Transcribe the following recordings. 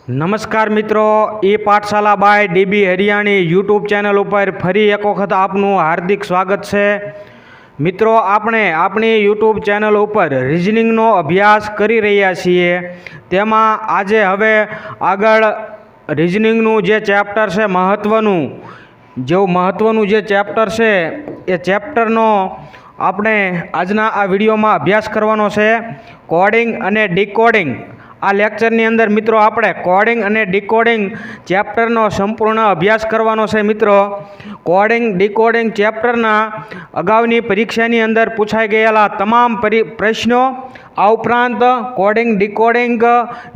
નમસ્કાર મિત્રો, એ Pathshala by DB Hariyani YouTube channel ઉપર ફરી એક વખત આપનું હાર્દિક સ્વાગત છે। મિત્રો, આપણે આપણી યુટ્યુબ ચેનલ ઉપર રિઝનિંગનો અભ્યાસ કરી રહ્યા છીએ। તેમાં આજે હવે આગળ રિઝનિંગનું જે ચેપ્ટર છે મહત્ત્વનું જે ચેપ્ટર છે એ ચેપ્ટરનો આપણે આજના આ વિડીયોમાં અભ્યાસ કરવાનો છે। કોડિંગ અને ડીકોડિંગ આ લેક્ચરની અંદર મિત્રો આપણે કોડિંગ અને ડીકોડિંગ ચેપ્ટરનો સંપૂર્ણ અભ્યાસ કરવાનો છે। મિત્રો, કોડિંગ ડીકોડિંગ ચેપ્ટરના અગાઉની પરીક્ષાની અંદર પૂછાઈ ગયેલા તમામ પ્રશ્નો આ ઉપરાંત કોડિંગ ડીકોડિંગ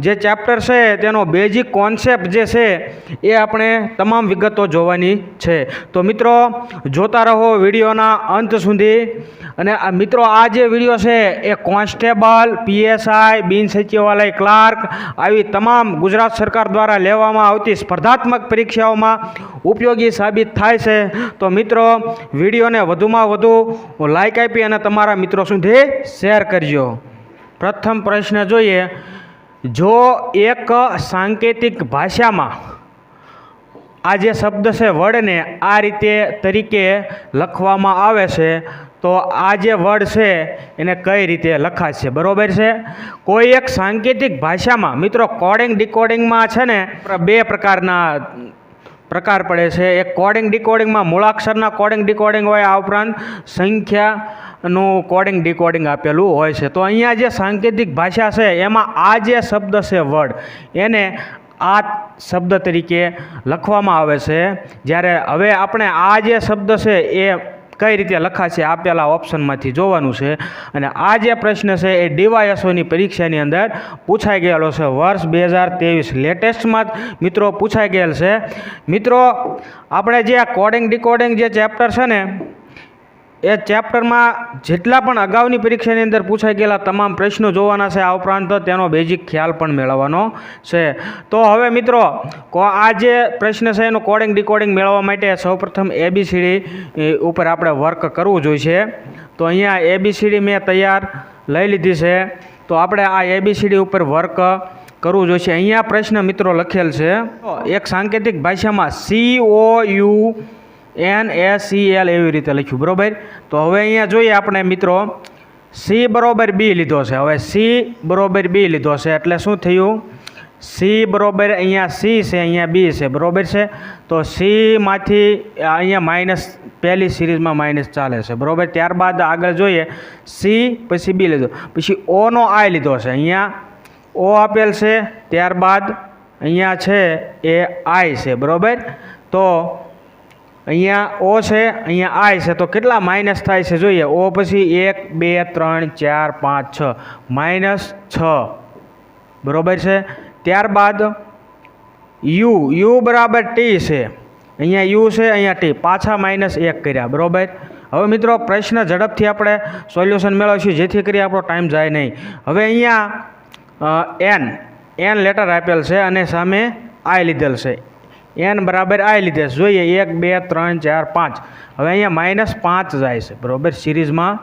જે ચેપ્ટર છે તેનો બેઝિક કોન્સેપ્ટ જે છે એ આપણે તમામ વિગતો જોવાની છે। તો મિત્રો, જોતા રહો વિડીયોના અંત સુધી। અને મિત્રો, આ જે વિડીયો છે એ કોન્સ્ટેબલ, પીએસઆઈ, બિન સચિવાલય ક્લાર્ક આવી તમામ ગુજરાત સરકાર દ્વારા લેવામાં આવતી સ્પર્ધાત્મક પરીક્ષાઓમાં ઉપયોગી સાબિત થાય છે। તો મિત્રો, વિડીયોને વધુમાં વધુ લાઈક આપી અને તમારા મિત્રો સુધી શેર કરજો। પ્રથમ પ્રશ્ન જોઈએ, જો એક સાંકેતિક ભાષામાં આ જે શબ્દ છે વર્ડને આ રીતે તરીકે લખવામાં આવે છે તો આ જે વર્ડ છે એને કઈ રીતે લખાશે, બરોબર છે? કોઈ એક સાંકેતિક ભાષામાં મિત્રો કોડિંગ ડીકોડિંગમાં છે ને બે પ્રકાર પડે છે। એક કોડિંગ ડીકોડિંગમાં મૂળાક્ષરના કોડિંગ ડીકોડિંગ હોય, આ ઉપરાંત સંખ્યાનું કોડિંગ ડીકોડિંગ આપેલું હોય છે। તો અહીંયા જે સાંકેતિક ભાષા છે એમાં આ જે શબ્દ છે વર્ડ એને આ શબ્દ તરીકે લખવામાં આવે છે। જ્યારે હવે આપણે આ જે શબ્દ છે એ કઈ રીતે લખાશે આપેલા ઓપ્શનમાંથી જોવાનું છે। અને આ જે પ્રશ્ન છે એ ડીવાયએસઓની પરીક્ષાની અંદર પૂછાઈ ગયેલો છે, વર્ષ 2023 લેટેસ્ટમાં મિત્રો પૂછાઈ ગયેલ છે। મિત્રો, આપણે જે આ કોડિંગ ડીકોડિંગ જે ચેપ્ટર છે ને એ ચેપ્ટરમાં જેટલા પણ અગાઉની પરીક્ષાની અંદર પૂછાઈ ગયેલા તમામ પ્રશ્નો જોવાના છે, આ ઉપરાંત તેનો બેઝિક ખ્યાલ પણ મેળવવાનો છે। તો હવે મિત્રો, આ જે પ્રશ્ન છે એનું કોડિંગ ડીકોડિંગ મેળવવા માટે સૌપ્રથમ ABCD ઉપર આપણે વર્ક કરવું જોઈશે। તો અહીંયા ABCD મેં તૈયાર લઈ લીધી છે, તો આપણે આ ABCD ઉપર વર્ક કરવું જોઈશે। અહીંયા પ્રશ્ન મિત્રો લખેલ છે, એક સાંકેતિક ભાષામાં COUNSEL એવી રીતે લખ્યું, બરાબર? તો હવે અહીંયા જોઈએ આપણે મિત્રો, C બરોબર B લીધો છે। હવે C બરોબર B લીધો છે એટલે શું થયું? C બરોબર અહીંયા C છે, અહીંયા B છે, બરોબર છે? તો C માંથી અહીંયા માઇનસ પહેલી સિરીઝમાં માઇનસ ચાલે છે, બરોબર? ત્યારબાદ આગળ જોઈએ, C પછી B લીધો, પછી Oનો I લીધો છે, અહીંયા O આપેલ છે, ત્યારબાદ અહીંયા છે એ I છે, બરોબર? તો અહીંયા O છે, અહીંયા I છે, તો કેટલા માઇનસ થાય છે જોઈએ। O પછી 1 2 3 4 5 6 માઇનસ 6, બરોબર છે? ત્યારબાદ U બરાબર T છે, અહીંયા U છે, અહીંયા T, પાછા માઇનસ 1 કર્યા, બરોબર? હવે મિત્રો, પ્રશ્ન ઝડપથી આપણે સોલ્યુશન મેળવીશું જેથી કરી આપણો ટાઈમ જાય નહીં। હવે અહીંયા N લેટર આપેલ છે અને સામે I લીધેલ છે, N બરાબર I લીધે છે, જોઈએ 1 2 3 4 5, હવે અહીંયા માઇનસ 5 જાય છે, બરાબર? સિરીઝમાં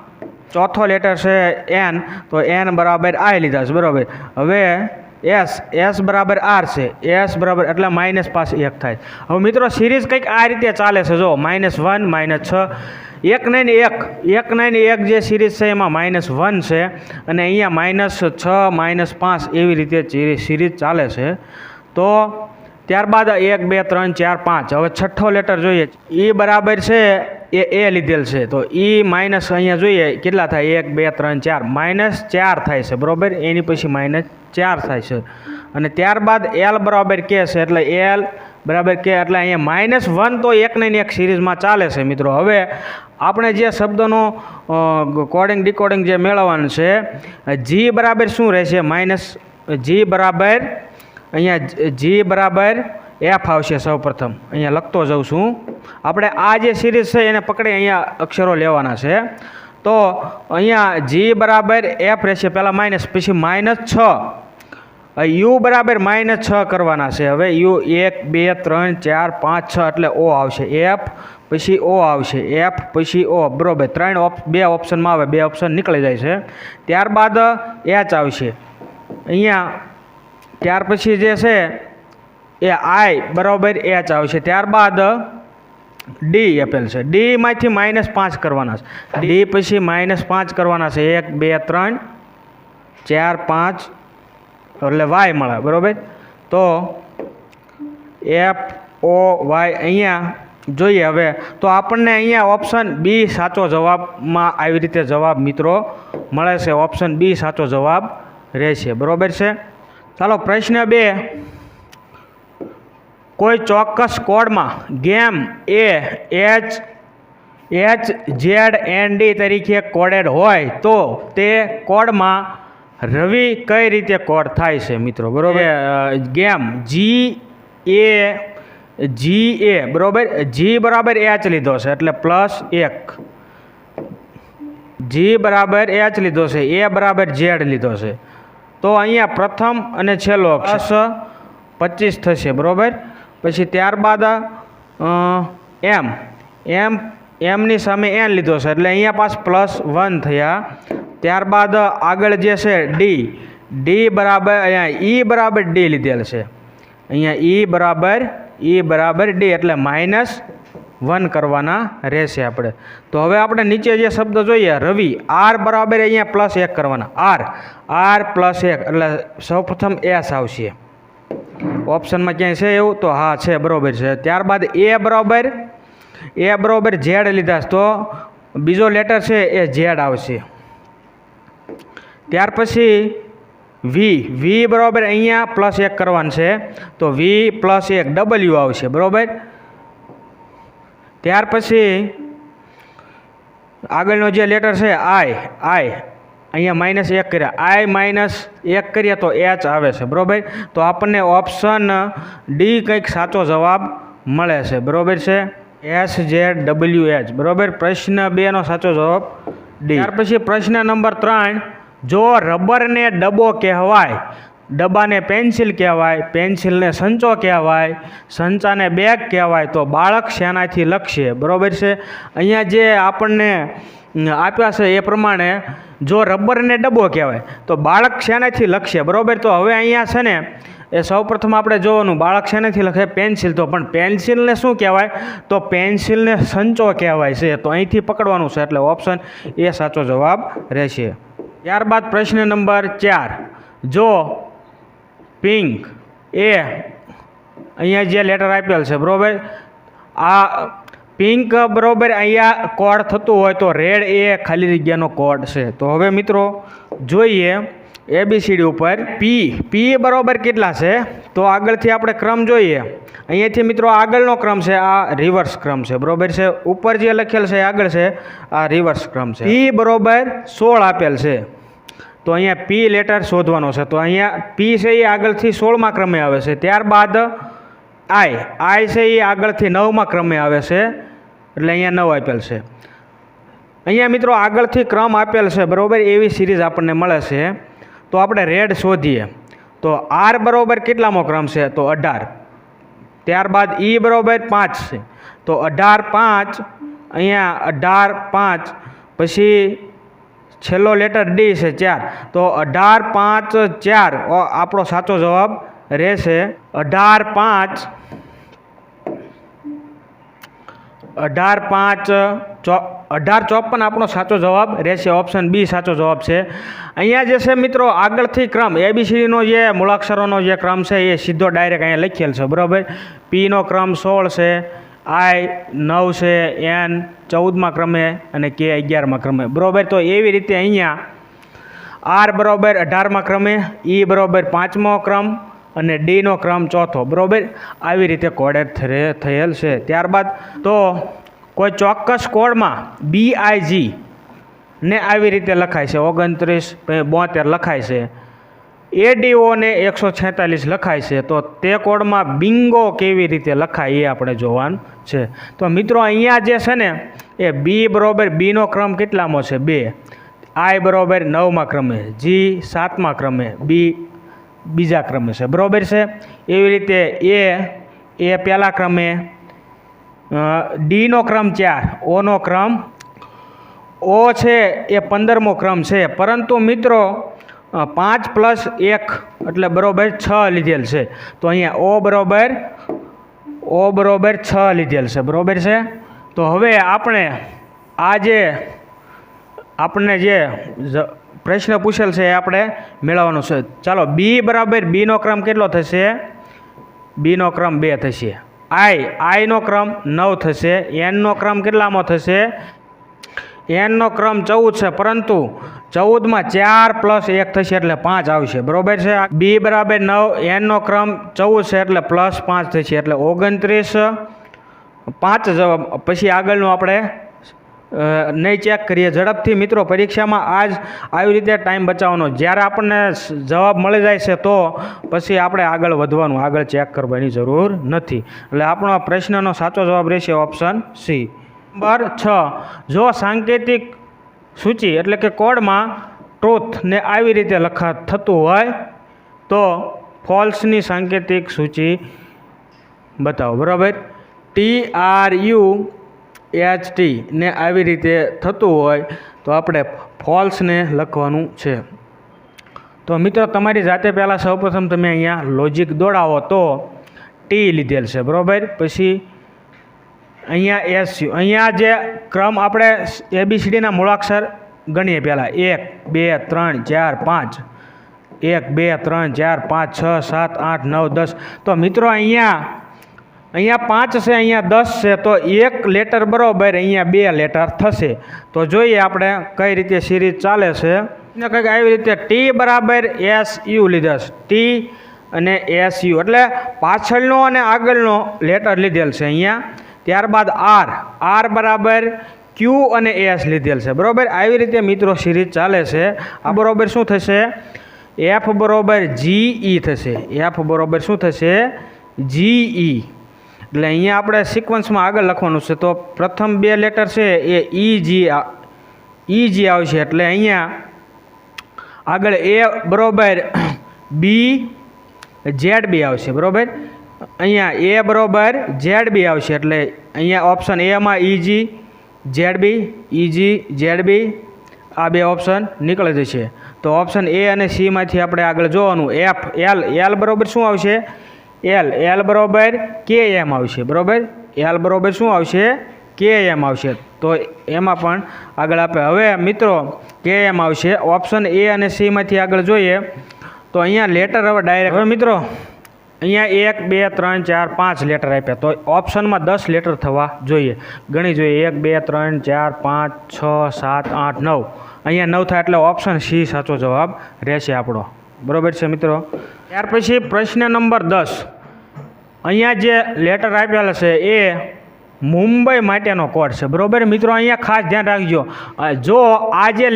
ચોથો લેટર છે N, તો N બરાબર I લીધા છે, બરાબર? હવે S બરાબર R છે, S બરાબર એટલે માઇનસ પાસ 1 થાય। હવે મિત્રો, સિરીઝ કંઈક આ રીતે ચાલે છે, જો -1 -6 1 9 1 જે સિરીઝ છે એમાં -1 છે અને અહીંયા -6 -5 એવી રીતે સિરીઝ ચાલે છે। તો ત્યારબાદ 1 2 3 4 5, હવે છઠ્ઠો લેટર જોઈએ, E બરાબર છે એ A લીધેલ છે, તો E માઇનસ અહીંયા જોઈએ કેટલા થાય, 1 2 3 4 -4 થાય છે, બરાબર? એની પછી -4 થાય છે અને ત્યારબાદ L બરાબર K છે, એટલે L બરાબર K એટલે અહીંયા -1 તો 1 ને 1 સિરીઝમાં ચાલે છે। મિત્રો, હવે આપણે જે શબ્દનો કોડિંગ ડીકોડિંગ જે મેળવવાનું છે, G બરાબર શું રહેશે? G બરાબર અહીંયા G બરાબર F આવશે। સૌપ્રથમ અહીંયા લખતો જાઉં છું, આપણે આ જે સિરીઝ છે એને પકડી અહીંયા અક્ષરો લેવાના છે। તો અહીંયા G બરાબર F રહેશે, પહેલાં માઇનસ, પછી -6, U બરાબર -6 કરવાના છે। હવે U 1 2 3 4 5 6 એટલે O આવશે, F પછી O આવશે, F પછી O, બરાબર? 2 ઓપ્શનમાં આવે, 2 ઓપ્શન નીકળી જાય છે। ત્યારબાદ H આવશે અહીંયા, ત્યાર પછી જે છે એ આઈ બરાબર એચ આવશે. ત્યારબાદ ડી આપેલ છે. ડીમાંથી -5 કરવાના છે. ડી પછી -5 કરવાના છે. 1 2 3 4 5 એટલે વાય મળે બરાબર. તો એફ ઓ વાય અહીંયા જોઈએ હવે તો આપણને અહીંયા ઓપ્શન બી સાચો જવાબમાં આવી રીતે જવાબ મિત્રો મળે છે. ઓપ્શન બી સાચો જવાબ રહેશે બરાબર છે. ચાલો પ્રશ્ન 2, કોઈ ચોક્કસ કોડમાં ગેમ એ એચ ઝેડ એન ડી તરીકે કોડેડ હોય તો તે કોડમાં રવિ કઈ રીતે કોડ થાય છે મિત્રો બરાબર. ગેમ જી એ બરાબર, જી બરાબર એચ લીધો છે એટલે +1, જી બરાબર એચ લીધો છે, એ બરાબર ઝેડ લીધો છે. તો અહીંયા પ્રથમ અને છેલ્લો +25 થશે બરાબર. પછી ત્યારબાદ એમની સામે એન લીધો છે એટલે અહીંયા પાસ +1 થયા. ત્યારબાદ આગળ જે છે ડી બરાબર અહીંયા ઈ બરાબર ડી લીધેલ છે. અહીંયા ઈ બરાબર ડી એટલે -1 કરવાના રહેશે આપણે. તો હવે આપણે નીચે જે શબ્દ જોઈએ રવિ આર બરાબર અહીંયા +1 કરવાના. આર +1 એટલે સૌપ્રથમ એસ આવશે. ઓપ્શનમાં ક્યાંય છે એવું? તો હા છે બરાબર છે. ત્યારબાદ એ બરાબર ઝેડ લીધા તો બીજો લેટર છે એ ઝેડ આવશે. ત્યાર પછી વી બરાબર અહીંયા +1 કરવાનું છે તો વી +1 ડબલ્યુ આવશે બરાબર. ત્યાર પછી આગળનો જે લેટર છે આઈ અહીંયા -1 કર્યા, આઈ -1 કરીએ તો એચ આવે છે બરાબર. તો આપણને ઓપ્શન ડી કંઈક સાચો જવાબ મળે છે બરાબર છે. SZWH બરાબર. પ્રશ્ન 2 નો સાચો જવાબ ડી. ત્યાર પછી પ્રશ્ન નંબર 3, જો રબરને ડબ્બો કહેવાય, ડબ્બાને પેન્સિલ કહેવાય, પેન્સિલને સંચો કહેવાય, સંચાને બેગ કહેવાય તો બાળક શેનાથી લખશે બરાબર છે. અહીંયા જે આપણને આપ્યા છે એ પ્રમાણે જો રબરને ડબ્બો કહેવાય તો બાળક શેનાથી લખશે બરાબર. તો હવે અહીંયા છે ને એ સૌપ્રથમ આપણે જોવાનું બાળક શેનાથી લખે? પેન્સિલ. તો પણ પેન્સિલને શું કહેવાય? તો પેન્સિલને સંચો કહેવાય છે. તો અહીંથી પકડવાનું છે એટલે ઓપ્શન એ સાચો જવાબ રહેશે. ત્યારબાદ પ્રશ્ન નંબર 4, જો પિંક એ અહીંયા જે લેટર આપેલ છે બરાબર, આ પિંક બરાબર અહીંયા કોડ થતું હોય તો રેડ એ ખાલી જગ્યાનો કોડ છે. તો હવે મિત્રો જોઈએ ABCD ઉપર પી બરાબર કેટલા છે? તો આગળથી આપણે ક્રમ જોઈએ. અહીંયાથી મિત્રો આગળનો ક્રમ છે, આ રિવર્સ ક્રમ છે બરાબર છે. ઉપર જે લખેલ છે આગળ છે આ રિવર્સ ક્રમ છે. પી બરાબર 16 આપેલ છે તો અહીંયા પી લેટર શોધવાનો છે. તો અહીંયા પી છે એ આગળથી 16મા ક્રમે આવે છે. ત્યારબાદ આઈ છે એ આગળથી 9મા ક્રમે આવે છે એટલે અહીંયા 9 આપેલ છે. અહીંયા મિત્રો આગળથી ક્રમ આપેલ છે બરાબર, એવી સિરીઝ આપણને મળે છે. તો આપણે રેડ શોધીએ તો આર બરાબર કેટલામો ક્રમ છે? તો 18. ત્યારબાદ ઈ બરાબર 5 છે તો 18 5 અહીંયા 18 5 પછી છેલ્લો લેટર ડી છે 4 તો 18 5 4 આપણો સાચો જવાબ રહેશે. 18 5 1854 આપણો સાચો જવાબ રહેશે. ઓપ્શન બી સાચો જવાબ છે. અહીંયા જે છે મિત્રો આગળથી ક્રમ ABCDનો જે મૂળાક્ષરોનો જે ક્રમ છે એ સીધો ડાયરેક્ટ અહીંયા લખેલ છે બરાબર. પીનો ક્રમ 16 છે, આઈ 9 છે, એન 14મા ક્રમે અને કે 11મા ક્રમે બરાબર. તો એવી રીતે અહીંયા આર બરાબર 18મા ક્રમે, ઈ બરાબર 5મો ક્રમ અને ડીનો ક્રમ 4થો બરાબર. આવી રીતે કોડેડ થયેલ છે. ત્યારબાદ તો કોઈ ચોક્કસ કોડમાં BIG ને આવી રીતે લખાય છે 2972 લખાય છે, ADO ને 146 લખાય છે. તો તે કોડમાં બિંગો કેવી રીતે લખાય એ આપણે જોવાનું છે. તો મિત્રો અહીંયા જે છે ને એ બી બરાબર બીનો ક્રમ કેટલામો છે? 2. આઈ બરાબર 9મા ક્રમે, જી 7મા ક્રમે, બી બીજા ક્રમે છે બરાબર છે. એવી રીતે એ પહેલા ક્રમે, ડીનો ક્રમ 4, ઓનો ક્રમ ઓ છે એ 15મો ક્રમ છે. પરંતુ મિત્રો 5 + 1 એટલે બરાબર 6 લીધેલ છે. તો અહીંયા O બરાબર 6 લીધેલ છે. બરાબર છે. તો હવે આપણને જે પ્રશ્ન પૂછેલ છે એ આપણે મેળવવાનો છે. ચાલો બી બરાબર બીનો ક્રમ કેટલો થશે? બીનો ક્રમ 2 થશે. આઈનો ક્રમ 9 થશે. એનનો ક્રમ કેટલામાં થશે? એનનો ક્રમ 14 છે, પરંતુ 14માં 4 + 1 થશે એટલે 5 આવશે. બરાબર છે. બી બરાબર 9, એનનો ક્રમ 14 છે એટલે +5 થશે એટલે 29. 5 જવાબ. પછી આગળનું આપણે નહીં ચેક કરીએ ઝડપથી. મિત્રો પરીક્ષામાં આવી રીતે ટાઈમ બચાવવાનો. જ્યારે આપણને જવાબ મળી જાય છે તો પછી આપણે આગળ વધવાનું, આગળ ચેક કરવાની જરૂર નથી. એટલે આપણો પ્રશ્નનો સાચો જવાબ રહેશે ઓપ્શન સી. નંબર 6, જો સાંકેતિક સૂચિ એટલે કે કોડમાં ટ્રુથને આવી રીતે થતું હોય તો ફોલ્સની સાંકેતિક સૂચિ બતાવો. બરાબર. TRUHT ને આવી રીતે થતું હોય તો આપણે ફોલ્સને લખવાનું છે. તો મિત્રો તમારી જાતે પહેલાં સૌપ્રથમ તમે અહીંયા લોજિક દોડાવો. તો ટી લીધેલ છે. બરાબર. પછી અહીંયા SU. અહીંયા જે ક્રમ આપણે ABCDના મૂળાક્ષર ગણીએ પહેલાં 1 2 3 4 5 1 2 3 4 5 6 7 8 9 10. તો મિત્રો અહીંયા 5 છે, અહીંયા 10 છે, તો એક લેટર બરાબર અહીંયા 2 લેટર થશે. તો જોઈએ આપણે કઈ રીતે સિરીઝ ચાલે છે. કંઈક આવી રીતે ટી બરાબર SU લીધા છે. ટી અને SU એટલે પાછળનો અને આગળનો લેટર લીધેલ છે અહીંયા. ત્યારબાદ આર બરાબર Q અને S લીધેલ છે. બરાબર. આવી રીતે મિત્રો સિરીઝ ચાલે છે. આ બરાબર શું થશે? F બરાબર GE થશે. F બરાબર શું થશે? GE. એટલે અહીંયા આપણે સિક્વન્સમાં આગળ લખવાનું છે. તો પ્રથમ 2 લેટર છે એ EG આવશે. એટલે અહીંયા આગળ A બરાબર BZB આવશે. બરાબર. અહીંયા A બરાબર ZB આવશે. એટલે અહીંયા ઓપ્શન એમાં EG ZB આ 2 ઓપ્શન નીકળી જશે. તો ઓપ્શન A અને Cમાંથી આપણે આગળ જોવાનું. L બરાબર શું આવશે? L બરાબર KM આવશે. બરાબર. L બરાબર શું આવશે? KM આવશે. તો એમાં પણ આગળ આપણે હવે મિત્રો KM આવશે. ઓપ્શન A અને Cમાંથી આગળ જોઈએ તો અહીંયા લેટર હવે ડાયરેક્ટ. હવે મિત્રો અહીંયા 1 2 3 4 5 લેટર આપ્યા. તો ઓપ્શનમાં 10 લેટર થવા જોઈએ. ગણી જોઈએ 1 2 3 4 5 6 7 8 9. અહીંયા 9 થાય એટલે ઓપ્શન સી સાચો જવાબ રહેશે આપણો. બરાબર છે મિત્રો. ત્યાર પછી પ્રશ્ન નંબર 10. અહીંયા જે લેટર આપેલા છે એ મુંબઈ માટેનો કોડ છે. બરાબર મિત્રો. અહીંયા ખાસ ધ્યાન રાખજો. જો આ જે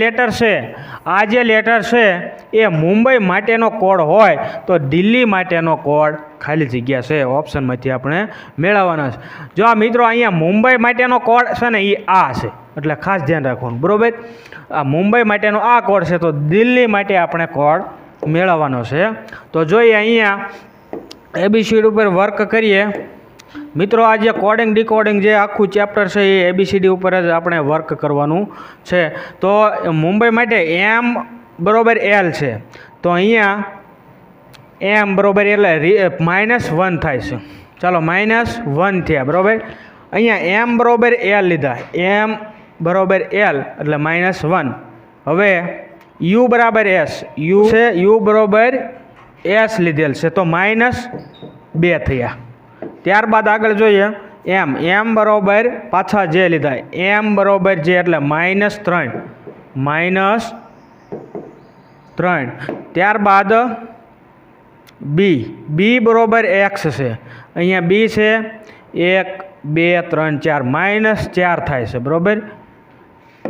લેટર છે એ મુંબઈ માટેનો કોડ હોય તો દિલ્હી માટેનો કોડ ખાલી જગ્યા છે ઓપ્શનમાંથી આપણે મેળવવાના છે. જો આ મિત્રો અહીંયા મુંબઈ માટેનો કોડ છે ને એ આ છે, એટલે ખાસ ધ્યાન રાખવાનું. બરાબર. આ મુંબઈ માટેનો આ કોડ છે તો દિલ્હી માટે આપણે કોડ મેળવવાનો છે. તો જોઈએ અહીંયા ABCD ઉપર વર્ક કરીએ. મિત્રો આ જે કોડિંગ ડીકોડિંગ જે આખું ચેપ્ટર છે એ ABCD ઉપર જ આપણે વર્ક કરવાનું છે. તો મુંબઈ માટે M બરાબર L છે. તો અહીંયા M બરાબર એટલે -1 થાય છે. ચાલો -1 થયા. બરાબર. અહીંયા M બરાબર L લીધા. M બરાબર L એટલે -1. હવે U બરાબર S. U છે U બરાબર S લીધેલ છે તો -2 થયા. ત્યારબાદ આગળ જોઈએ M બરાબર પાછા જે લીધા. M બરાબર જે એટલે -3. ત્યારબાદ B બરાબર X છે. અહીંયા B છે 1 2 3 4 -4 થાય છે. બરાબર.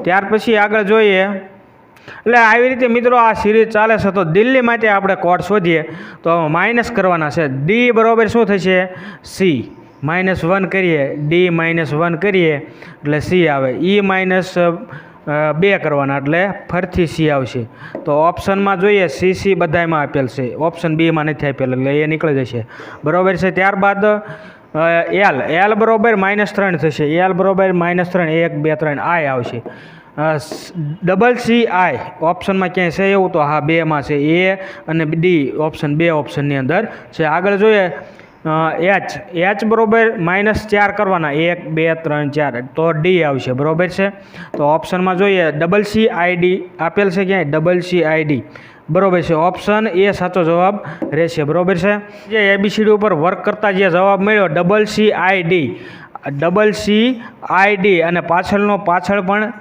ત્યાર પછી આગળ જોઈએ. એટલે આવી રીતે મિત્રો આ સિરીઝ ચાલે છે. તો દિલ્હી માટે આપણે કોડ શોધીએ તો માઇનસ કરવાના છે. D બરાબર શું થશે? C. -1 કરીએ D -1 કરીએ એટલે C આવે. E -2 કરવાના એટલે ફરીથી C આવશે. તો ઓપ્શનમાં જોઈએ CC બધામાં આપેલ છે. ઓપ્શન બીમાં નથી આપેલ એટલે એ નીકળી જશે. બરાબર છે. ત્યારબાદ L બરાબર -3 થશે. L બરાબર -3 1 2 3 આ આવશે. CCI ઓપ્શનમાં ક્યાંય છે એવું? તો હા, બેમાં છે, એ અને ડી ઓપ્શન, બે ઓપ્શનની અંદર છે. આગળ જોઈએ H બરોબર -4 કરવાના, 1 2 3 4, તો ડી આવશે, બરોબર છે. તો ઓપ્શનમાં જોઈએ CCID આપેલ છે ક્યાંય, CCID બરોબર છે. ઓપ્શન એ સાચો જવાબ રહેશે, બરોબર છે. જે ABCD ઉપર વર્ક કરતા જે જવાબ મળ્યો CCID અને પાછળ પણ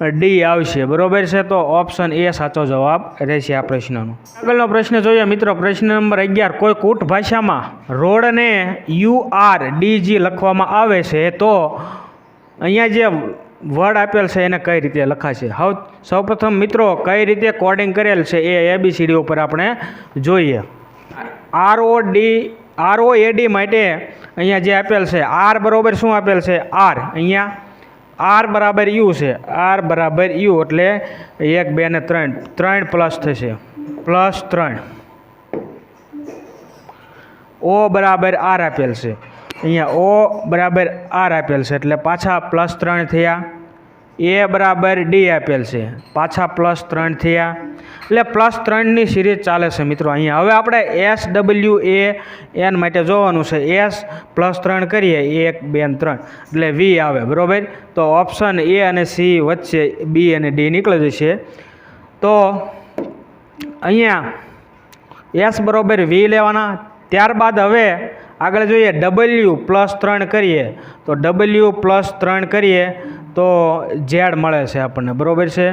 ડી આવશે, બરોબર છે. તો ઓપ્શન એ સાચો જવાબ રહેશે આ પ્રશ્નનો. આગળનો પ્રશ્ન જોઈએ મિત્રો, પ્રશ્ન નંબર 11. કોઈ કૂટ ભાષામાં રોડને URDG લખવામાં આવે છે, તો અહીંયા જે વર્ડ આપેલ છે એને કઈ રીતે લખાશે? સૌપ્રથમ મિત્રો કઈ રીતે કોડિંગ કરેલ છે એ ABCD ઉપર આપણે જોઈએ. ROAD માટે અહીંયા જે આપેલ છે R બરોબર શું આપેલ છે? R. અહીંયા R બરાબર U છે, R બરાબર U એટલે 1 2 ને 3 પ્લસ થશે, +3. O બરાબર R આપેલ છે, અહીંયા O બરાબર R આપેલ છે એટલે પાછા +3 થયા. A બરાબર D આપેલ છે, પાછા +3 થયા. એટલે +3ની સિરીઝ ચાલે છે મિત્રો અહીંયા. હવે આપણે SWAN માટે જોવાનું છે. S +3 કરીએ, 1 2 3 એટલે V આવે, બરોબર. તો ઓપ્શન A અને C વચ્ચે B અને D નીકળી જશે. તો અહીંયા S બરોબર V લેવાના. ત્યારબાદ હવે આગળ જોઈએ W+3 કરીએ, તો W+3 કરીએ તો Z મળે છે આપણને, બરોબર છે.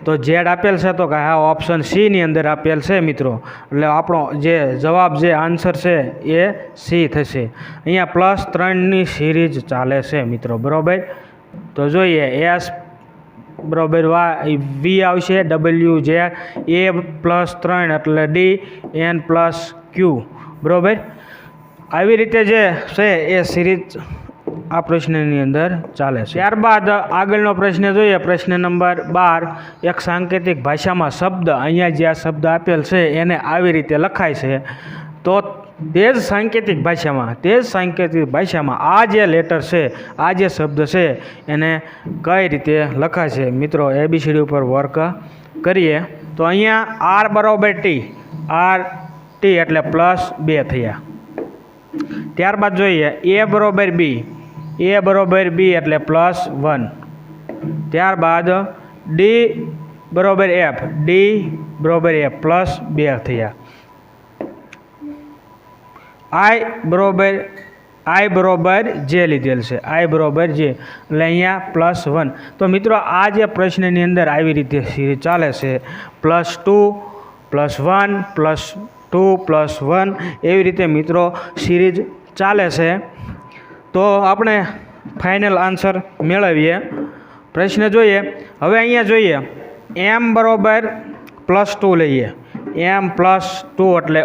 તો Z આપેલ છે, તો કે હા ઓપ્શન C ની અંદર આપેલ છે મિત્રો. એટલે આપણો જે જવાબ જે આન્સર છે એ C થશે. અહીંયા +3ની સિરીઝ ચાલે છે મિત્રો, બરોબર. તો જોઈએ S બરોબર V આવશે, WZ, A+3 એટલે D, N+Q, બરોબર. આવી રીતે જે છે એ સિરીઝ આ પ્રશ્નની અંદર ચાલે છે. ત્યારબાદ આગળનો પ્રશ્ન જોઈએ, પ્રશ્ન નંબર 12. એક સાંકેતિક ભાષામાં શબ્દ, અહીંયા જે આ શબ્દ આપેલ છે એને આવી રીતે લખાય છે, તો તે જ સાંકેતિક ભાષામાં આ જે લેટર છે, આ જે શબ્દ છે એને કઈ રીતે લખાશે? મિત્રો ABCD ઉપર વર્ક કરીએ. તો અહીંયા R બરોબર T, RT એટલે +2 થયા. ત્યારબાદ જોઈએ A બરોબર B, A બરોબર B એટલે +1. ત્યારબાદ D બરોબર F, D બરોબર F +2 થયા. I બરોબર J લીધેલ છે, I બરોબર J એટલે અહીંયા +1. તો મિત્રો આ જે પ્રશ્નની અંદર આવી રીતે સિરીઝ ચાલે છે, +2 +1 +2 +1 એવી રીતે મિત્રો સિરીઝ ચાલે છે. તો આપણે ફાઇનલ આન્સર મેળવીએ. પ્રશ્ન જોઈએ. હવે અહીંયા જોઈએ M બરોબર +2 લઈએ, M+2 એટલે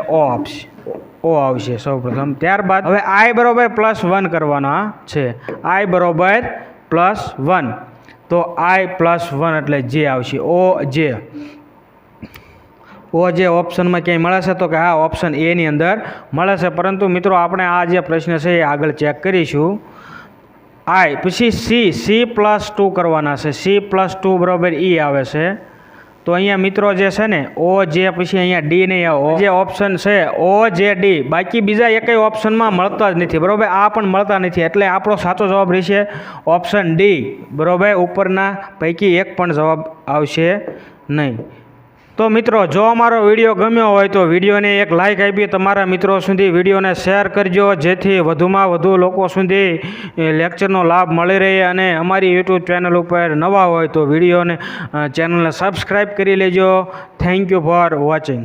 O આવશે સૌપ્રથમ. ત્યારબાદ હવે I બરોબર +1 કરવાના છે, I બરોબર +1, તો I +1 એટલે J આવશે, OJ ઓપ્શનમાં ક્યાંય મળે છે? તો કે હા ઓપ્શન A ની અંદર મળે છે. પરંતુ મિત્રો આપણે આ જે પ્રશ્ન છે એ આગળ ચેક કરીશું. I પછી C+2 કરવાના છે, C+2 બરોબર E આવે છે. તો અહીંયા મિત્રો જે છે ને OJ પછી અહીંયા D નહીં આવે, જે ઓપ્શન છે OJD, બાકી બીજા એકેય ઓપ્શનમાં મળતા જ નથી, બરોબર. આ પણ મળતા નથી, એટલે આપણો સાચો જવાબ રહેશે ઓપ્શન D, બરોબર. ઉપરના પૈકી એક પણ જવાબ આવશે નહીં. તો મિત્રો જો અમારો વિડીયો ગમ્યો હોય તો વિડીયોને એક લાઇક આપી તમારા મિત્રો સુધી વિડીયોને શેર કરજો, જેથી વધુમાં વધુ લોકો સુધી લેક્ચરનો લાભ મળી રહે. અને અમારી YouTube ચેનલ ઉપર નવા હોય તો વિડીયોને ચેનલને સબસ્ક્રાઈબ કરી લેજો. Thank you for watching.